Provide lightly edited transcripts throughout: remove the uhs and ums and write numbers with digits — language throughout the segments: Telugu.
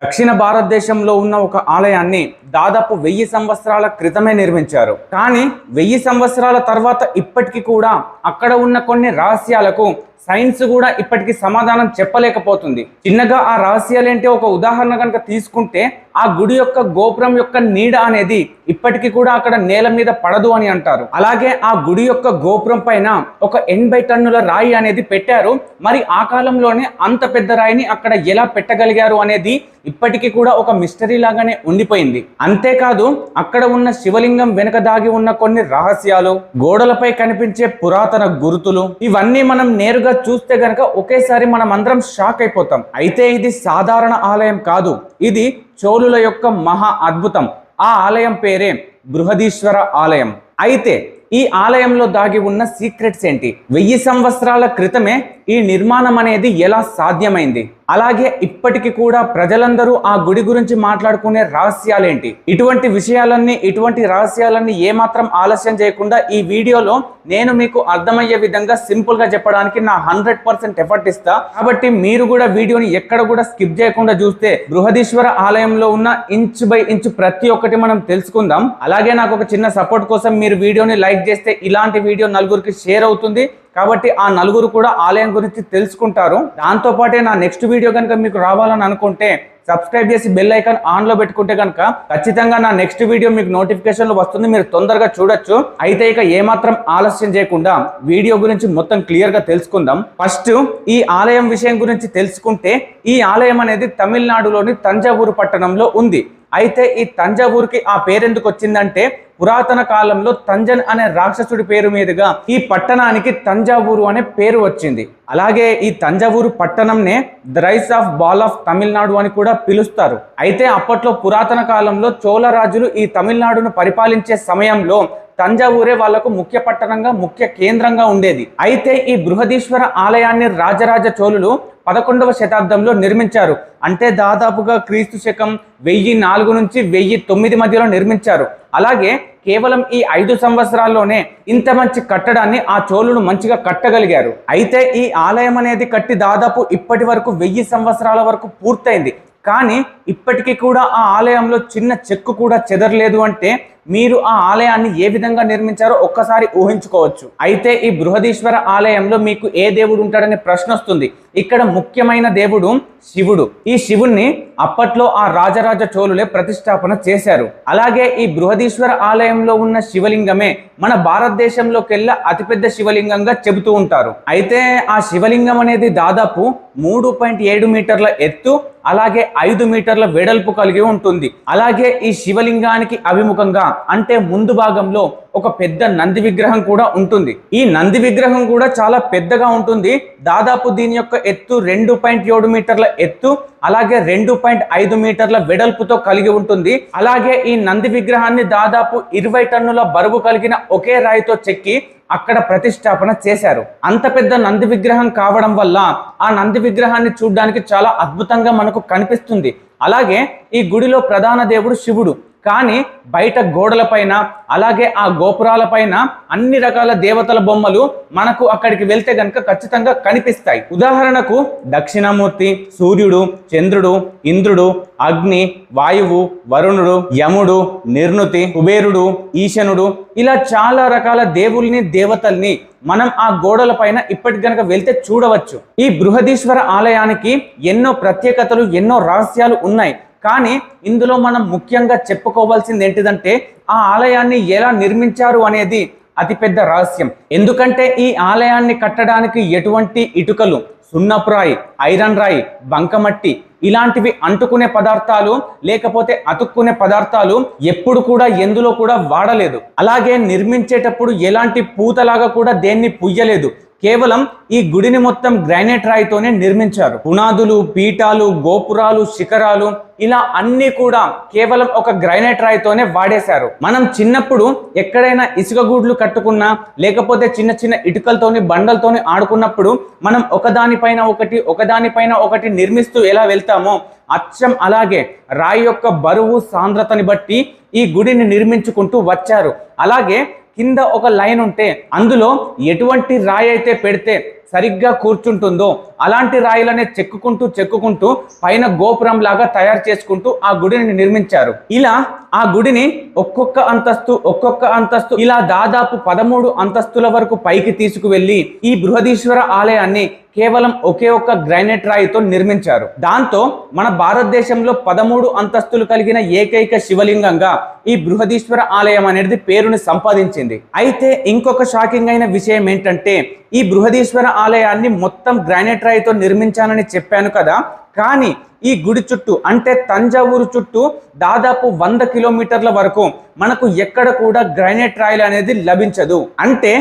దక్షిణ భారతదేశంలో ఉన్న ఒక ఆలయాన్ని దాదాపు 1000 సంవత్సరాల క్రితమే నిర్మించారు. కానీ 1000 సంవత్సరాల తర్వాత ఇప్పటికీ కూడా అక్కడ ఉన్న కొన్ని రహస్యాలకు సైన్స్ కూడా ఇప్పటికీ సమాధానం చెప్పలేకపోతుంది. చిన్నగా ఆ రహస్యాలేంటి ఒక ఉదాహరణ కనుక తీసుకుంటే, ఆ గుడి యొక్క గోపురం యొక్క నీడ అనేది ఇప్పటికీ కూడా అక్కడ నేల మీద పడదు అని అంటారు. అలాగే ఆ గుడి యొక్క గోపురం పైన ఒక 80 టన్నుల రాయి అనేది పెట్టారు. మరి ఆ కాలంలోనే అంత పెద్ద రాయిని అక్కడ ఎలా పెట్టగలిగారు అనేది ఇప్పటికీ కూడా ఒక మిస్టరీ లాగానే ఉండిపోయింది. అంతేకాదు అక్కడ ఉన్న శివలింగం వెనుక దాగి ఉన్న కొన్ని రహస్యాలు, గోడలపై కనిపించే పురాతన గుర్తులు, ఇవన్నీ మనం నేరుగా చూస్తే గనక ఒకేసారి మనం అందరం షాక్ అయిపోతాం. అయితే ఇది సాధారణ ఆలయం కాదు, ఇది చోళుల యొక్క మహా అద్భుతం. ఆ ఆలయం పేరే బృహదీశ్వర ఆలయం. అయితే ఈ ఆలయంలో దాగి ఉన్న సీక్రెట్స్ ఏంటి? 1000 సంవత్సరాల క్రితమే ఈ నిర్మాణం అనేది ఎలా సాధ్యమైంది? అలాగే ఇప్పటికీ కూడా ప్రజలందరూ ఆ గుడి గురించి మాట్లాడుకునే రహస్యాలేంటి? ఇటువంటి రహస్యాలన్నీ ఏమాత్రం ఆలస్యం చేయకుండా ఈ వీడియోలో నేను మీకు అర్థమయ్యే విధంగా సింపుల్ గా చెప్పడానికి నా 100% ఎఫర్ట్ ఇస్తా. కాబట్టి మీరు కూడా వీడియోని ఎక్కడ కూడా స్కిప్ చేయకుండా చూస్తే బృహదీశ్వర ఆలయంలో ఉన్న ఇంచ్ బై ఇంచ్ ప్రతి ఒక్కటి మనం తెలుసుకుందాం. అలాగే నాకు ఒక చిన్న సపోర్ట్ కోసం మీరు వీడియోని లైక్ చేస్తే ఇలాంటి వీడియో నలుగురికి షేర్ అవుతుంది. కాబట్టి ఆ నలుగురు కూడా ఆలయం గురించి తెలుసుకుంటారు. దాంతో పాటే నా నెక్స్ట్ వీడియో కనుక మీకు రావాలని అనుకుంటే సబ్స్క్రైబ్ చేసి బెల్ ఐకాన్ ఆన్ లో పెట్టుకుంటే కనుక ఖచ్చితంగా నా నెక్స్ట్ వీడియో మీకు నోటిఫికేషన్ లో వస్తుంది, మీరు తొందరగా చూడొచ్చు. అయితే ఇక ఏమాత్రం ఆలస్యం చేయకుండా వీడియో గురించి మొత్తం క్లియర్ గా తెలుసుకుందాం. ఫస్ట్ ఈ ఆలయం విషయం గురించి తెలుసుకుంటే, ఈ ఆలయం అనేది తమిళనాడులోని తంజావూరు పట్టణంలో ఉంది. అయితే ఈ తంజావూరుకి ఆ పేరెందుకు వచ్చిందంటే, పురాతన కాలంలో తంజన్ అనే రాక్షసుడి పేరు మీదుగా ఈ పట్టణానికి తంజావూరు అనే పేరు వచ్చింది. అలాగే ఈ తంజావూరు పట్టణంనే the rice of bowl of Tamil Nadu అని కూడా పిలుస్తారు. అయితే అప్పట్లో పురాతన కాలంలో చోళ రాజులు ఈ తమిళనాడును పరిపాలించే సమయంలో తంజావూరే వాళ్లకు ముఖ్య పట్టణంగా, ముఖ్య కేంద్రంగా ఉండేది. అయితే ఈ బృహదీశ్వర ఆలయాన్ని రాజరాజ చోళులు 11వ శతాబ్దంలో నిర్మించారు. అంటే దాదాపుగా క్రీస్తు శకం 1004 నుంచి 1009 మధ్యలో నిర్మించారు. అలాగే కేవలం ఈ 5 సంవత్సరాల్లోనే ఇంత మంచి కట్టడాన్ని ఆ చోళులు మంచిగా కట్టగలిగారు. అయితే ఈ ఆలయం అనేది కట్టి దాదాపు ఇప్పటి వరకు 1000 సంవత్సరాల వరకు పూర్తయింది. కానీ ఇప్పటికీ కూడా ఆ ఆలయంలో చిన్న చెక్కు కూడా చెదరలేదు. అంటే మీరు ఆ ఆలయాన్ని ఏ విధంగా నిర్మించారో ఒక్కసారి ఊహించుకోవచ్చు. అయితే ఈ బృహదీశ్వర ఆలయంలో మీకు ఏ దేవుడు ఉంటాడనే ప్రశ్న వస్తుంది. ఇక్కడ ముఖ్యమైన దేవుడు శివుడు. ఈ శివుణ్ణి అప్పట్లో ఆ రాజరాజ చోళులే ప్రతిష్టాపన చేశారు. అలాగే ఈ బృహదీశ్వర ఆలయంలో ఉన్న శివలింగమే మన భారతదేశంలోకెల్లా అతిపెద్ద శివలింగంగా చెబుతూ ఉంటారు. అయితే ఆ శివలింగం అనేది దాదాపు 3.7 మీటర్ల ఎత్తు, అలాగే 5 మీటర్ల వెడల్పు కలిగి ఉంటుంది. అలాగే ఈ శివలింగానికి అభిముఖంగా అంటే ముందు భాగంలో ఒక పెద్ద నంది విగ్రహం కూడా ఉంటుంది. ఈ నంది విగ్రహం కూడా చాలా పెద్దగా ఉంటుంది. దాదాపు దీని యొక్క ఎత్తు 2.7 మీటర్ల ఎత్తు, అలాగే 2.5 మీటర్ల వెడల్పుతో కలిగి ఉంటుంది. అలాగే ఈ నంది విగ్రహాన్ని దాదాపు 20 టన్నుల బరువు కలిగిన ఒకే రాయితో చెక్కి అక్కడ ప్రతిష్టాపన చేశారు. అంత పెద్ద నంది విగ్రహం కావడం వల్ల ఆ నంది విగ్రహాన్ని చూడడానికి చాలా అద్భుతంగా మనకు కనిపిస్తుంది. అలాగే ఈ గుడిలో ప్రధాన దేవుడు శివుడు. కానీ బయట గోడలపైన, అలాగే ఆ గోపురాలపైన అన్ని రకాల దేవతల బొమ్మలు మనకు అక్కడికి వెళ్తే గనక ఖచ్చితంగా కనిపిస్తాయి. ఉదాహరణకు దక్షిణామూర్తి, సూర్యుడు, చంద్రుడు, ఇంద్రుడు, అగ్ని, వాయువు, వరుణుడు, యముడు, నిర్నుతి, కుబేరుడు, ఈశనుడు, ఇలా చాలా రకాల దేవుల్ని, దేవతల్ని మనం ఆ గోడల పైన ఇప్పటికి గనక వెళ్తే చూడవచ్చు. ఈ బృహదీశ్వర ఆలయానికి ఎన్నో ప్రత్యేకతలు, ఎన్నో రహస్యాలు ఉన్నాయి. కానీ ఇందులో మనం ముఖ్యంగా చెప్పుకోవాల్సింది ఏంటిదంటే, ఆ ఆలయాన్ని ఎలా నిర్మించారు అనేది అతిపెద్ద రహస్యం. ఎందుకంటే ఈ ఆలయాన్ని కట్టడానికి ఎటువంటి ఇటుకలు, సున్నపు రాయి, ఐరన్ రాయి, బంకమట్టి ఇలాంటివి అంటుకునే పదార్థాలు, లేకపోతే అతుక్కునే పదార్థాలు ఎప్పుడు కూడా ఎందులో కూడా వాడలేదు. అలాగే నిర్మించేటప్పుడు ఎలాంటి పూతలాగా కూడా దేన్ని పుయ్యలేదు. కేవలం ఈ గుడిని మొత్తం గ్రానైట్ రాయితోనే నిర్మించారు. పునాదులు, పీఠాలు, గోపురాలు, శిఖరాలు ఇలా అన్ని కూడా కేవలం ఒక గ్రానైట్ రాయితోనే వాడేశారు. మనం చిన్నప్పుడు ఎక్కడైనా ఇసుక గూడ్లు కట్టుకున్నా, లేకపోతే చిన్న చిన్న ఇటుకలతోని, బండలతోని ఆడుకున్నప్పుడు మనం ఒకదానిపైన ఒకటి నిర్మిస్తూ ఎలా వెళ్తామో అచ్చం అలాగే రాయి యొక్క బరువు, సాంద్రతని బట్టి ఈ గుడిని నిర్మించుకుంటూ వచ్చారు. అలాగే కింద ఒక లైన్ ఉంటే అందులో ఎటువంటి రాయి అయితే పెడితే సరిగ్గా కూర్చుంటుందో అలాంటి రాయిలనే చెక్కుకుంటూ పైన గోపురం లాగా తయారు చేసుకుంటూ ఆ గుడిని నిర్మించారు. ఇలా ఆ గుడిని ఒక్కొక్క అంతస్తు ఇలా దాదాపు 13 అంతస్తుల వరకు పైకి తీసుకువెళ్లి ఈ బృహదీశ్వర ఆలయాన్ని కేవలం ఒకే ఒక్క గ్రానైట్ రాయితో నిర్మించారు. దాంతో మన భారతదేశంలో 13 అంతస్తులు కలిగిన ఏకైక శివలింగంగా ఈ బృహదీశ్వర ఆలయం అనేది పేరుని సంపాదించింది. అయితే ఇంకొక షాకింగ్ అయిన విషయం ఏంటంటే ఈ బృహదీశ్వర ఆలయాన్ని మొత్తం గ్రానైట్ రాయితో నిర్మించానని చెప్పాను కదా, కానీ ఈ గుడి చుట్టూ అంటే తంజావూరు చుట్టూ దాదాపు 100 కిలోమీటర్ల వరకు మనకు ఎక్కడ కూడా గ్రానైట్ రాయిలు అనేది లభించదు. అంటే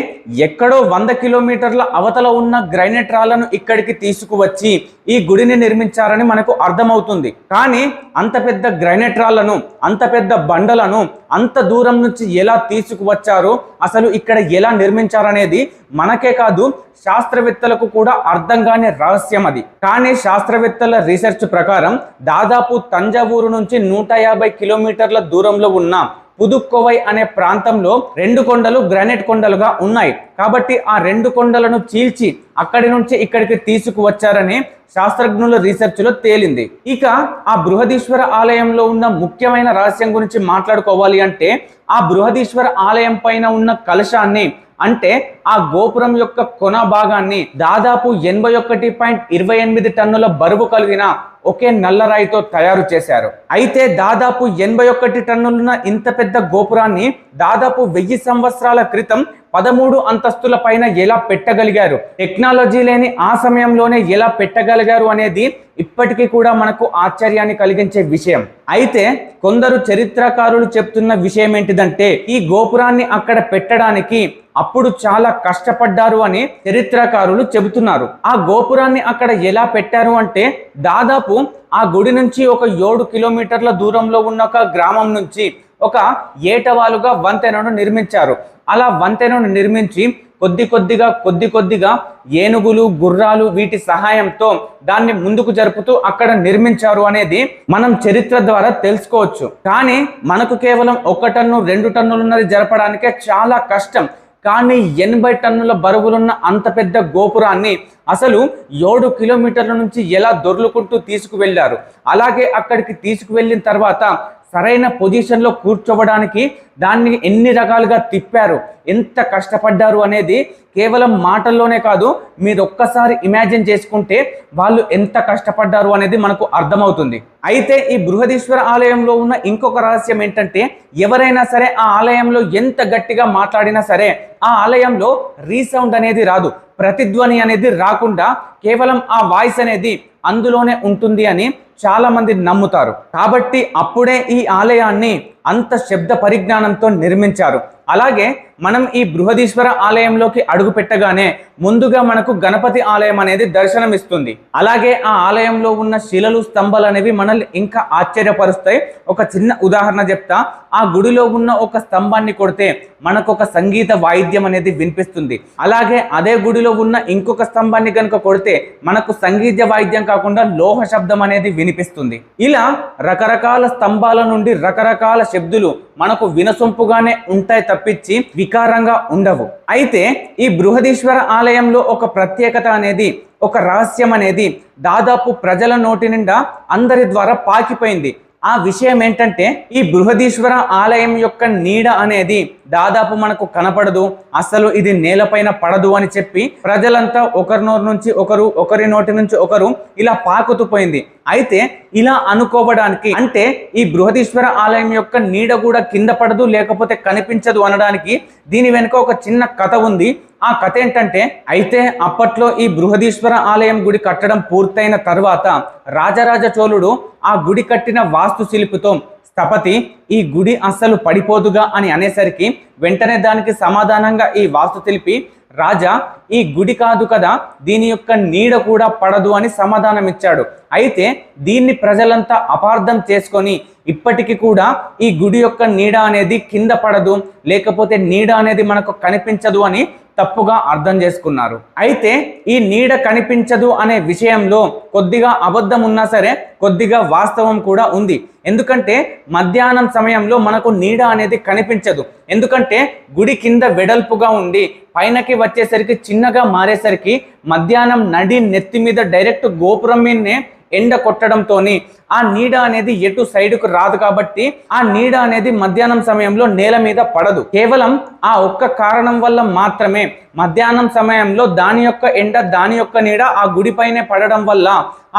ఎక్కడో 100 కిలోమీటర్ల అవతల ఉన్న గ్రానైట్ రాళ్లను ఇక్కడికి తీసుకువచ్చి ఈ గుడిని నిర్మించారని మనకు అర్థమవుతుంది. కానీ అంత పెద్ద గ్రానైట్ రాళ్లను, అంత పెద్ద బండలను అంత దూరం నుంచి ఎలా తీసుకువచ్చారో, అసలు ఇక్కడ ఎలా నిర్మించారనేది మనకే కాదు శాస్త్రవేత్తలకు కూడా అర్థం కాని రహస్యం అది. కానీ శాస్త్రవేత్తల రీసెర్చ్ ప్రకారం దాదాపు తంజావూరు నుంచి 150 కిలోమీటర్ల దూరంలో ఉన్న పుదుక్కోవై అనే ప్రాంతంలో 2 కొండలు గ్రానైట్ కొండలుగా ఉన్నాయి. కాబట్టి ఆ 2 కొండలను చీల్చి అక్కడి నుంచి ఇక్కడికి తీసుకువచ్చారని శాస్త్రజ్ఞుల రీసెర్చ్ లో తేలింది. ఇక ఆ బృహదీశ్వర ఆలయంలో ఉన్న ముఖ్యమైన రహస్యం గురించి మాట్లాడుకోవాలి అంటే ఆ బృహదీశ్వర ఆలయం పైన ఉన్న కలశాన్ని అంటే ఆ గోపురం యొక్క కొన భాగాన్ని దాదాపు 81.28 టన్నుల బరువు కలిగిన ఒకే నల్లరాయితో తయారు చేశారు. అయితే దాదాపు 81 టన్నులున్న ఇంత పెద్ద గోపురాన్ని దాదాపు 1000 సంవత్సరాల క్రితం 13 అంతస్తుల పైన ఎలా పెట్టగలిగారు, టెక్నాలజీ లేని ఆ సమయంలోనే ఎలా పెట్టగలిగారు అనేది ఇప్పటికీ కూడా మనకు ఆశ్చర్యాన్ని కలిగించే విషయం. అయితే కొందరు చరిత్రకారులు చెప్తున్న విషయం ఏంటిదంటే ఈ గోపురాన్ని అక్కడ పెట్టడానికి అప్పుడు చాలా కష్టపడ్డారు అని చరిత్రకారులు చెబుతున్నారు. ఆ గోపురాన్ని అక్కడ ఎలా పెట్టారు అంటే దాదాపు ఆ గుడి నుంచి ఒక 7 కిలోమీటర్ల దూరంలో ఉన్న ఒక గ్రామం నుంచి ఒక ఏటవాలుగా వంతెనను నిర్మించారు. అలా వంతెనను నిర్మించి కొద్ది కొద్దిగా ఏనుగులు, గుర్రాలు వీటి సహాయంతో దాన్ని ముందుకు జరుపుతూ అక్కడ నిర్మించారు అనేది మనం చరిత్ర ద్వారా తెలుసుకోవచ్చు. కానీ మనకు కేవలం 1 టన్ను 2 టన్నులున్నది జరపడానికే చాలా కష్టం. కానీ 80 టన్నుల బరువులున్న అంత పెద్ద గోపురాన్ని అసలు 7 కిలోమీటర్ల నుంచి ఎలా దొర్లుకుంటూ తీసుకువెళ్లారు. అలాగే అక్కడికి తీసుకువెళ్ళిన తర్వాత సరైన పొజిషన్లో కూర్చోవడానికి దాన్ని ఎన్ని రకాలుగా తిప్పారు, ఎంత కష్టపడ్డారు అనేది కేవలం మాటల్లోనే కాదు, మీరు ఒక్కసారి ఇమాజిన్ చేసుకుంటే వాళ్ళు ఎంత కష్టపడ్డారు అనేది మనకు అర్థమవుతుంది. అయితే ఈ బృహదీశ్వర ఆలయంలో ఉన్న ఇంకొక రహస్యం ఏంటంటే ఎవరైనా సరే ఆ ఆలయంలో ఎంత గట్టిగా మాట్లాడినా సరే ఆ ఆలయంలో రీసౌండ్ అనేది రాదు, ప్రతిధ్వని అనేది రాకుండా కేవలం ఆ వాయిస్ అనేది అందులోనే ఉంటుంది అని చాలా మంది నమ్ముతారు. కాబట్టి అప్పుడే ఈ ఆలయాన్ని అంత శబ్ద పరిజ్ఞానంతో నిర్మించారు. అలాగే మనం ఈ బృహదీశ్వర ఆలయంలోకి అడుగు పెట్టగానే ముందుగా మనకు గణపతి ఆలయం అనేది దర్శనమిస్తుంది. అలాగే ఆ ఆలయంలో ఉన్న శిలలు, స్తంభాలు అనేవి మనల్ని ఇంకా ఆశ్చర్యపరుస్తాయి. ఒక చిన్న ఉదాహరణ చెప్తా. ఆ గుడిలో ఉన్న ఒక స్తంభాన్ని కొడితే మనకు ఒక సంగీత వాయిద్యం అనేది వినిపిస్తుంది. అలాగే అదే గుడిలో ఉన్న ఇంకొక స్తంభాన్ని కనుక కొడితే మనకు సంగీత వాయిద్యం కాకుండా లోహ శబ్దం అనేది వినిపిస్తుంది. ఇలా రకరకాల స్తంభాల నుండి రకరకాల శబ్దులు మనకు వినసొంపుగానే ఉంటాయి తప్పించి వికారంగా ఉండవు. అయితే ఈ బృహదీశ్వర ఆలయంలో ఒక ప్రత్యేకత అనేది, ఒక రహస్యం అనేది దాదాపు ప్రజల నోటి నిండా అందరి ద్వారా పాకిపోయింది. ఆ విషయం ఏంటంటే ఈ బృహదీశ్వర ఆలయం యొక్క నీడ అనేది దాదాపు మనకు కనపడదు, అసలు ఇది నేలపైన పడదు అని చెప్పి ప్రజలంతా ఒకరి నోటి నుంచి ఒకరు, ఒకరి నోటి నుంచి ఒకరు ఇలా పాకుతూ పోయింది. అయితే ఇలా అనుకోవడానికి అంటే ఈ బృహదీశ్వర ఆలయం యొక్క నీడ కూడా కింద పడదు లేకపోతే కనిపించదు అనడానికి దీని వెనుక ఒక చిన్న కథ ఉంది. ఆ కథ ఏంటంటే, అయితే అప్పట్లో ఈ బృహదీశ్వర ఆలయం గుడి కట్టడం పూర్తయిన తర్వాత రాజరాజ చోళుడు ఆ గుడి కట్టిన వాస్తు శిల్పితో స్థపతి ఈ గుడి అస్సలు పడిపోదుగా అని అనేసరికి వెంటనే దానికి సమాధానంగా ఈ వాస్తు శిల్పి రాజా ఈ గుడి కాదు కదా, దీని యొక్క నీడ కూడా పడదు అని సమాధానం ఇచ్చాడు. అయితే దీన్ని ప్రజలంతా అపార్థం చేసుకొని ఇప్పటికీ కూడా ఈ గుడి యొక్క నీడ అనేది కింద పడదు లేకపోతే నీడ అనేది మనకు కనిపించదు అని తప్పుగా అర్థం చేసుకున్నారు. అయితే ఈ నీడ కనిపించదు అనే విషయంలో కొద్దిగా అబద్ధం ఉన్నా సరే కొద్దిగా వాస్తవం కూడా ఉంది. ఎందుకంటే మధ్యాహ్నం సమయంలో మనకు నీడ అనేది కనిపించదు. ఎందుకంటే గుడి కింద వెడల్పుగా ఉండి పైనకి వచ్చేసరికి చిన్నగా మారేసరికి మధ్యాహ్నం నడి నెత్తి మీద డైరెక్ట్ గోపురం మీదనే ఎండ కొట్టడంతోని ఆ నీడ అనేది ఎటు సైడ్కు రాదు. కాబట్టి ఆ నీడ అనేది మధ్యాహ్నం సమయంలో నేల మీద పడదు. కేవలం ఆ ఒక్క కారణం వల్ల మాత్రమే మధ్యాహ్నం సమయంలో దాని యొక్క ఎండ దాని యొక్క నీడ ఆ గుడిపైనే పడడం వల్ల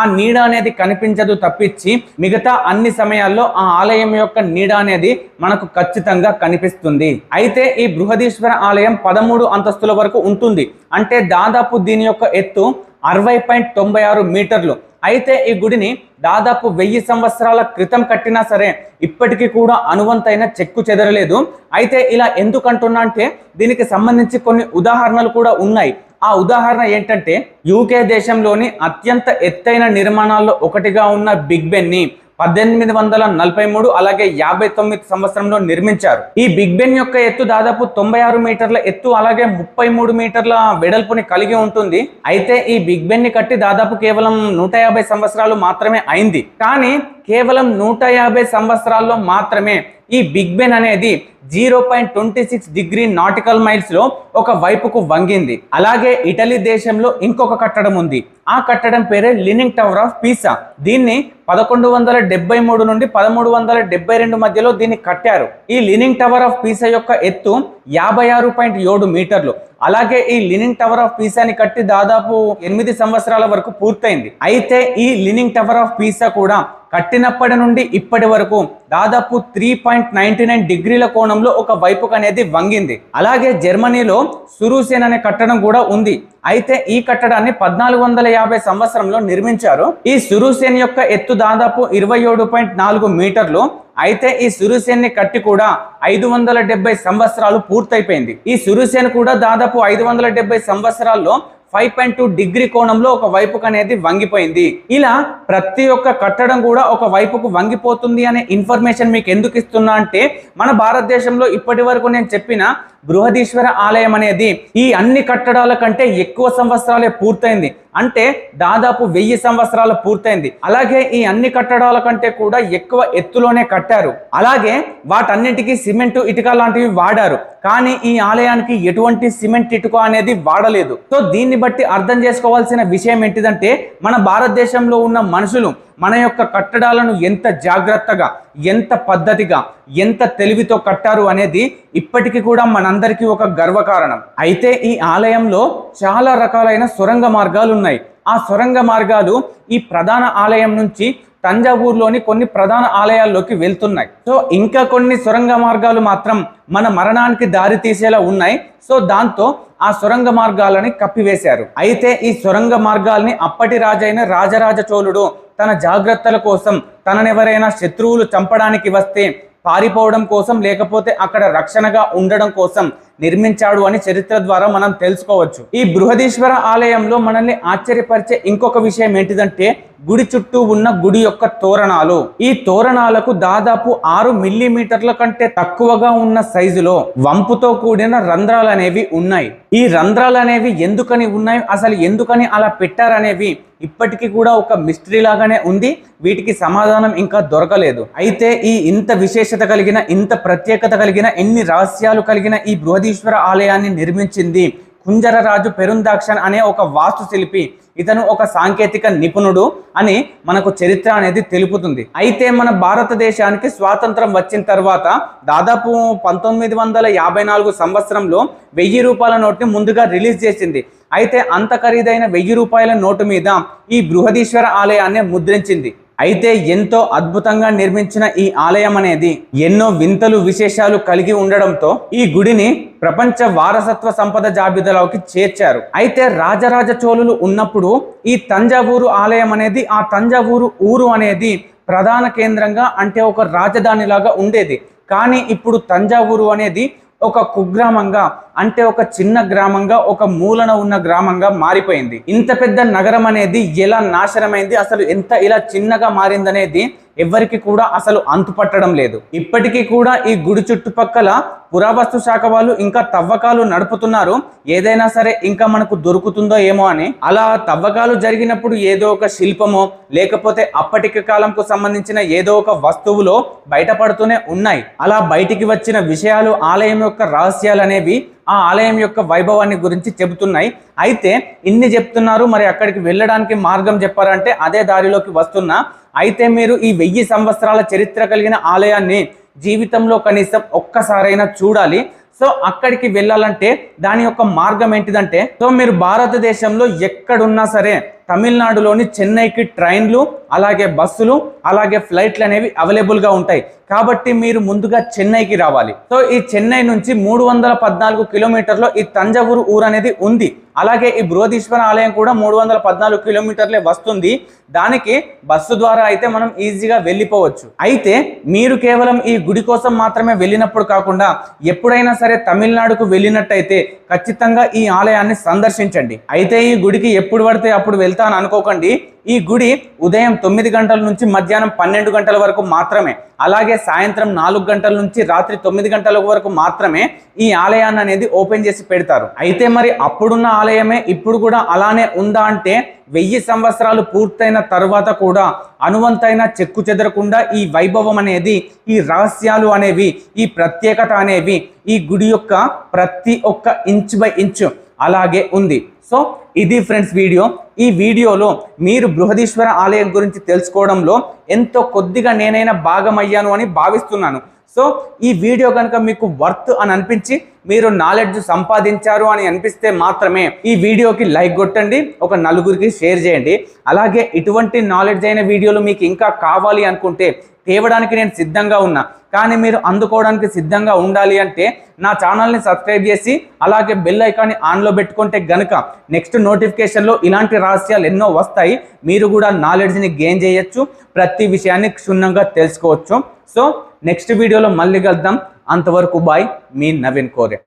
ఆ నీడ అనేది కనిపించదు తప్పించి మిగతా అన్ని సమయాల్లో ఆ ఆలయం యొక్క నీడ అనేది మనకు ఖచ్చితంగా కనిపిస్తుంది. అయితే ఈ బృహదీశ్వర ఆలయం 13 అంతస్తుల వరకు ఉంటుంది. అంటే దాదాపు దీని యొక్క ఎత్తు 60.96 మీటర్లు. అయితే ఈ గుడిని దాదాపు 1000 సంవత్సరాల క్రితం కట్టినా సరే ఇప్పటికీ కూడా అనువంతైన చెక్కు చెదరలేదు. అయితే ఇలా ఎందుకంటున్నా అంటే దీనికి సంబంధించి కొన్ని ఉదాహరణలు కూడా ఉన్నాయి. ఆ ఉదాహరణ ఏంటంటే యూకే దేశంలోని అత్యంత ఎత్తైన నిర్మాణాల్లో ఒకటిగా ఉన్న బిగ్ బెన్ ని 1843 అలాగే 59 సంవత్సరంలో నిర్మించారు. ఈ బిగ్ బెన్ యొక్క ఎత్తు దాదాపు 96 మీటర్ల ఎత్తు అలాగే 33 మీటర్ల వెడల్పుని కలిగి ఉంటుంది. అయితే ఈ బిగ్ బెన్ ని కట్టి దాదాపు కేవలం 150 సంవత్సరాలు మాత్రమే అయింది. కానీ కేవలం 150 సంవత్సరాల్లో మాత్రమే ఈ బిగ్ బెన్ అనేది 0.26 డిగ్రీ నాటికల్ మైల్స్ లో ఒక వైపుకు వంగింది. అలాగే ఇటలీ దేశంలో ఇంకొక కట్టడం ఉంది. ఆ కట్టడం పేరే లీనింగ్ టవర్ ఆఫ్ పీసా. దీన్ని 1173 నుండి 1372 మధ్యలో దీన్ని కట్టారు. ఈ లీనింగ్ టవర్ ఆఫ్ పీసా యొక్క ఎత్తు 56.7 మీటర్లు. అలాగే ఈ లీనింగ్ టవర్ ఆఫ్ పీసాని కట్టి దాదాపు 8 సంవత్సరాల వరకు పూర్తయింది. అయితే ఈ లీనింగ్ టవర్ ఆఫ్ పీసా కూడా కట్టినప్పటి నుండి ఇప్పటి వరకు దాదాపు 3.99 డిగ్రీల కోణంలో ఒక వైపుకు అనేది వంగింది. అలాగే జర్మనీలో సురూసేన్ అనే కట్టడం కూడా ఉంది. అయితే ఈ కట్టడాన్ని 1450 సంవత్సరంలో నిర్మించారు. ఈ సురూసేన్ యొక్క ఎత్తు దాదాపు 27.4 మీటర్లు. అయితే ఈ సురూసేన్ ని కట్టి కూడా 570 సంవత్సరాలు పూర్తయిపోయింది. ఈ సురూసేన్ కూడా దాదాపు 570 సంవత్సరాల్లో 5.2 డిగ్రీ కోణంలో ఒక వైపుకు అనేది వంగిపోయింది. ఇలా ప్రతి ఒక్క కట్టడం కూడా ఒక వైపుకు వంగిపోతుంది అనే ఇన్ఫర్మేషన్ మీకు ఎందుకు ఇస్తున్నా అంటే మన భారతదేశంలో ఇప్పటి వరకు నేను చెప్పిన బృహదీశ్వర ఆలయం అనేది ఈ అన్ని కట్టడాల కంటే ఎక్కువ సంవత్సరాలే పూర్తయింది. అంటే దాదాపు 1000 సంవత్సరాలు పూర్తయింది. అలాగే ఈ అన్ని కట్టడాల కంటే కూడా ఎక్కువ ఎత్తులోనే కట్టారు. అలాగే వాటన్నిటికీ సిమెంట్ ఇటుక లాంటివి వాడారు. కానీ ఈ ఆలయానికి ఎటువంటి సిమెంట్ ఇటుక అనేది వాడలేదు. సో దీన్ని బట్టి అర్థం చేసుకోవాల్సిన విషయం ఏంటిదంటే మన భారతదేశంలో ఉన్న మనుషులు మన యొక్క కట్టడాలను ఎంత జాగ్రత్తగా ఎంత పద్ధతిగా ఎంత తెలివితో కట్టారు అనేది ఇప్పటికీ కూడా మనందరికీ ఒక గర్వకారణం. అయితే ఈ ఆలయంలో చాలా రకాలైన సొరంగ మార్గాలు ఉన్నాయి. ఆ సొరంగ మార్గాలు ఈ ప్రధాన ఆలయం నుంచి తంజావూరులోని కొన్ని ప్రధాన ఆలయాల్లోకి వెళ్తున్నాయి. సో ఇంకా కొన్ని సొరంగ మార్గాలు మాత్రం మన మరణానికి దారి తీసేలా ఉన్నాయి. సో దాంతో ఆ సొరంగ మార్గాలని కప్పివేశారు. అయితే ఈ సొరంగ మార్గాల్ని అప్పటి రాజైన రాజరాజ చోళుడు తన జాగ్రత్తల కోసం తననెవరైనా శత్రువులు చంపడానికి వస్తే పారిపోవడం కోసం లేకపోతే అక్కడ రక్షణగా ఉండడం కోసం నిర్మించాడు అని చరిత్ర ద్వారా మనం తెలుసుకోవచ్చు. ఈ బృహదీశ్వర ఆలయంలో మనల్ని ఆశ్చర్యపరిచే ఇంకొక విషయం ఏంటిదంటే గుడి చుట్టూ ఉన్న గుడి యొక్క తోరణాలు. ఈ తోరణాలకు దాదాపు 6 మిల్లీమీటర్ల కంటే తక్కువగా ఉన్న సైజులో వంపుతో కూడిన రంధ్రాలు అనేవి ఉన్నాయి. ఈ రంధ్రాలు అనేవి ఎందుకని ఉన్నాయి, అసలు ఎందుకని అలా పెట్టారనేవి ఇప్పటికీ కూడా ఒక మిస్టరీ లాగానే ఉంది. వీటికి సమాధానం ఇంకా దొరకలేదు. అయితే ఈ ఇంత విశేషత కలిగిన ఇంత ప్రత్యేకత కలిగిన ఎన్ని రహస్యాలు కలిగిన ఈ బృహదీశ్వర ఆలయాన్ని నిర్మించింది కుంజరరాజు పెరుందాక్షన్ అనే ఒక వాస్తు శిల్పి. ఇతను ఒక సాంకేతిక నిపుణుడు అని మనకు చరిత్ర అనేది తెలుపుతుంది. అయితే మన భారతదేశానికి స్వాతంత్రం వచ్చిన తర్వాత దాదాపు 1954 సంవత్సరంలో 1000 రూపాయల నోట్ని ముందుగా రిలీజ్ చేసింది. అయితే అంత ఖరీదైన 1000 రూపాయల నోటు మీద ఈ బృహదీశ్వర ఆలయాన్ని ముద్రించింది. అయితే ఎంతో అద్భుతంగా నిర్మించిన ఈ ఆలయం అనేది ఎన్నో వింతలు విశేషాలు కలిగి ఉండడంతో ఈ గుడిని ప్రపంచ వారసత్వ సంపద జాబితాలోకి చేర్చారు. అయితే రాజరాజ చోళులు ఉన్నప్పుడు ఈ తంజావూరు ఆలయం అనేది ఆ తంజావూరు ఊరు అనేది ప్రధాన కేంద్రంగా అంటే ఒక రాజధాని లాగా ఉండేది. కానీ ఇప్పుడు తంజావూరు అనేది ఒక కుగ్రామంగా అంటే ఒక చిన్న గ్రామంగా, ఒక మూలన ఉన్న గ్రామంగా మారిపోయింది. ఇంత పెద్ద నగరం అనేది ఎలా నాశనమైంది, అసలు ఎంత ఇలా చిన్నగా మారిందనేది ఎవరికి కూడా అసలు అంతుపట్టడం లేదు. ఇప్పటికీ కూడా ఈ గుడి చుట్టుపక్కల పురావస్తు శాఖ వాళ్ళు ఇంకా తవ్వకాలు నడుపుతున్నారు. ఏదైనా సరే ఇంకా మనకు దొరుకుతుందో ఏమో అని. అలా తవ్వకాలు జరిగినప్పుడు ఏదో ఒక శిల్పమో లేకపోతే అప్పటికి కాలంకు సంబంధించిన ఏదో ఒక వస్తువులో బయటపడుతూనే ఉన్నాయి. అలా బయటికి వచ్చిన విషయాలు ఆలయం యొక్క రహస్యాలు అనేవి ఆ ఆలయం యొక్క వైభవాన్ని గురించి చెబుతున్నాయి. అయితే ఇన్ని చెప్తున్నారు, మరి అక్కడికి వెళ్ళడానికి మార్గం చెప్పారంటే అదే దారిలోకి వస్తున్నా. అయితే మీరు ఈ 1000 సంవత్సరాల చరిత్ర కలిగిన ఆలయాన్ని జీవితంలో కనీసం ఒక్కసారైనా చూడాలి. సో అక్కడికి వెళ్ళాలంటే దాని యొక్క మార్గం ఏంటిదంటే, సో మీరు భారతదేశంలో ఎక్కడున్నా సరే తమిళనాడులోని చెన్నైకి ట్రైన్లు, అలాగే బస్సులు, అలాగే ఫ్లైట్లు అనేవి అవైలబుల్గా ఉంటాయి. కాబట్టి మీరు ముందుగా చెన్నైకి రావాలి. సో ఈ చెన్నై నుంచి 314 కిలోమీటర్లో ఈ తంజావూరు ఊరు అనేది ఉంది. అలాగే ఈ బృహదీశ్వర ఆలయం కూడా 314 కిలోమీటర్లే వస్తుంది. దానికి బస్సు ద్వారా అయితే మనం ఈజీగా వెళ్ళిపోవచ్చు. అయితే మీరు కేవలం ఈ గుడి కోసం మాత్రమే వెళ్ళినప్పుడు కాకుండా ఎప్పుడైనా సరే తమిళనాడుకు వెళ్ళినట్టయితే ఖచ్చితంగా ఈ ఆలయాన్ని సందర్శించండి. అయితే ఈ గుడికి ఎప్పుడు పడితే అప్పుడు వెళ్తాను అనుకోకండి. ఈ గుడి ఉదయం 9 గంటల నుంచి మధ్యాహ్నం 12 గంటల వరకు మాత్రమే, అలాగే సాయంత్రం 4 గంటల నుంచి రాత్రి 9 గంటల వరకు మాత్రమే ఈ ఆలయాన్ని అనేది ఓపెన్ చేసి పెడతారు. అయితే మరి అప్పుడున్న ఆలయమే ఇప్పుడు కూడా అలానే ఉందా అంటే 1000 సంవత్సరాలు పూర్తయిన తర్వాత కూడా అనువంతైన చెక్కు చెదరకుండా ఈ వైభవం అనేది, ఈ రహస్యాలు అనేవి, ఈ ప్రత్యేకత అనేవి ఈ గుడి యొక్క ప్రతి ఒక్క ఇంచ్ బై ఇంచ్ అలాగే ఉంది. సో ఇది ఫ్రెండ్స్ వీడియో. ఈ వీడియోలో మీరు బృహదీశ్వర ఆలయం గురించి తెలుసుకోవడంలో ఎంతో కొద్దిగా నేనైనా భాగమయ్యాను అని భావిస్తున్నాను. సో ఈ వీడియో కనుక మీకు వర్త్ అని అనిపించి మీరు నాలెడ్జ్ సంపాదించారు అని అనిపిస్తే మాత్రమే ఈ వీడియోకి లైక్ కొట్టండి, ఒక నలుగురికి షేర్ చేయండి. అలాగే ఇటువంటి నాలెడ్జ్ అయిన వీడియోలు మీకు ఇంకా కావాలి అనుకుంటే తేవడానికి నేను సిద్ధంగా ఉన్నా. కానీ మీరు అందుకోవడానికి సిద్ధంగా ఉండాలి అంటే నా ఛానల్ని సబ్స్క్రైబ్ చేసి అలాగే బెల్ ఐకాన్ని ఆన్లో పెట్టుకుంటే గనుక నెక్స్ట్ నోటిఫికేషన్లో ఇలాంటి రహస్యాలు ఎన్నో వస్తాయి. మీరు కూడా నాలెడ్జ్ని గెయిన్ చేయొచ్చు, ప్రతి విషయాన్ని క్షుణ్ణంగా తెలుసుకోవచ్చు. సో నెక్స్ట్ వీడియోలో మళ్ళీ కలుద్దాం. అంతవరకు బాయ్, మీ నవీన్ కోరే.